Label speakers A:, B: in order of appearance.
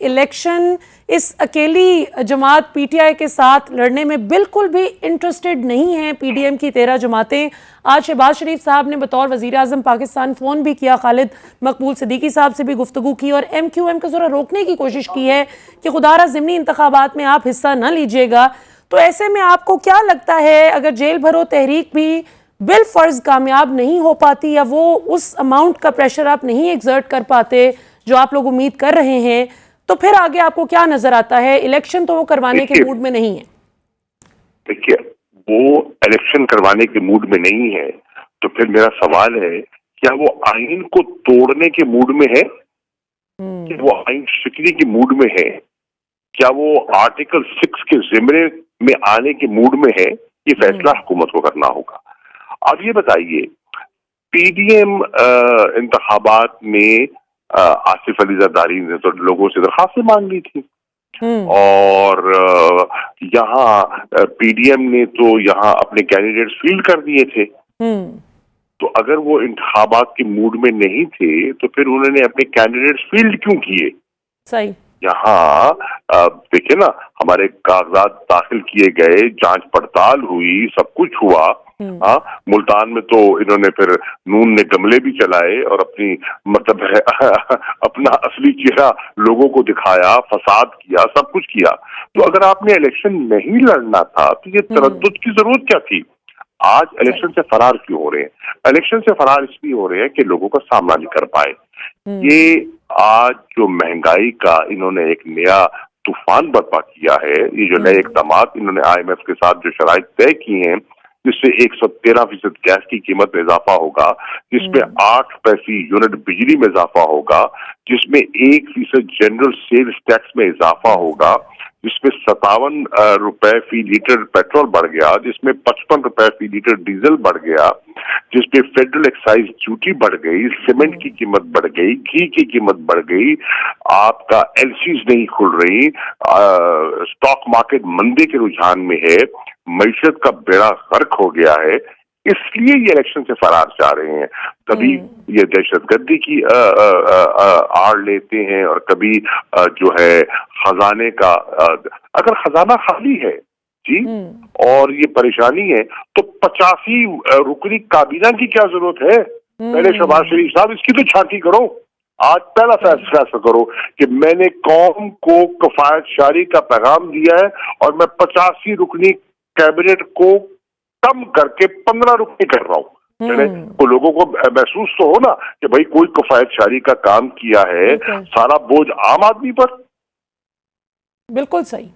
A: Election इस अकेली जमात PTI के साथ लड़ने में बिल्कुल भी इंटरेस्टेड नहीं है। पीडीएम की 13 जमातें, आज शहबाज शरीफ साहब ने बतौर वजीर आजम पाकिस्तान फ़ोन भी किया, खालिद मकबूल सिद्दीकी साहब से भी गुफ्तगू की और MQM को ज़रा रोकने की कोशिश की है कि खुदारा ज़िमनी इंतखाबात में आप हिस्सा न लीजिएगा। तो ऐसे में आपको क्या लगता है, अगर जेल भरो तहरीक भी बिल फर्ज कामयाब नहीं हो पाती या वो उस अमाउंट का प्रेशर आप नहीं एग्जर्ट कर पाते जो आप लोग उम्मीद कर रहे हैं, तो फिर आगे आपको क्या नजर आता है? इलेक्शन तो वो करवाने के मूड में नहीं है।
B: देखिए, वो इलेक्शन करवाने के मूड में नहीं है, तो फिर मेरा सवाल है, क्या वो आइन को तोड़ने के मूड में है? क्या वो आइन शिकने के मूड में है? क्या वो आर्टिकल 6 के जिम्मे में आने के मूड में है? ये फैसला हुकूमत को करना होगा। अब ये बताइए, पीडीएम इंतखाबात में आसिफ अली जरदारी ने तो लोगों से दरखास्तें मांग ली थी और यहाँ पीडीएम ने तो यहाँ अपने कैंडिडेट्स फील्ड कर दिए थे। तो अगर वो इंतखाबात के मूड में नहीं थे तो फिर उन्होंने अपने कैंडिडेट्स फील्ड क्यों किए?
A: सही।
B: यहाँ देखिए ना, हमारे कागजात दाखिल किए गए, जांच पड़ताल हुई, सब कुछ हुआ। मुल्तान में तो इन्होंने फिर नून ने गमले भी चलाए और अपनी मतलब है अपना असली चेहरा लोगों को दिखाया, फसाद किया, सब कुछ किया। तो अगर आपने इलेक्शन नहीं लड़ना था तो ये तरद्दुद की जरूरत क्या थी? आज इलेक्शन से फरार क्यों हो रहे हैं? इलेक्शन से फरार इसलिए हो रहे हैं कि लोगों का सामना नहीं कर पाए। ये आज जो महंगाई का इन्होंने एक नया तूफान बर्पा किया है, ये जो नए इकदाम इन्होंने IMF के साथ जो शराइत तय की हैं, जिससे 113% गैस की कीमत में इजाफा होगा, जिसमें 8 पैसे यूनिट बिजली में इजाफा होगा, जिसमें 1% जनरल सेल्स टैक्स में इजाफा होगा, जिसमें 57 रुपए फी लीटर पेट्रोल बढ़ गया, जिसमें 55 रुपए फी लीटर डीजल बढ़ गया, जिसमें फेडरल एक्साइज ड्यूटी बढ़ गई, सीमेंट की कीमत बढ़ गई, घी की कीमत बढ़ गई, आपका LCs नहीं खुल रही, स्टॉक मार्केट मंदी के रुझान में है, मईशत का बेड़ा गर्क हो गया है। इसलिए ये इलेक्शन से फरार जा रहे हैं। कभी ये दहशतगर्दी की आड़ लेते हैं और कभी जो है खजाने का, अगर खजाना खाली है जी और ये परेशानी है तो 85 रुकनी काबीना की क्या जरूरत है? पहले शहबाज शरीफ साहब इसकी तो छांटी करो। आज पहला फैसला करो कि मैंने कौम को कफायत शारी का पैगाम दिया है और मैं 85 रुकनी कैबिनेट को कम करके 15 रुकनी कर रहा हूँ। तो लोगों को महसूस तो हो ना कि भाई कोई कफायत शारी का काम किया है, सारा बोझ आम आदमी पर।
A: बिल्कुल सही।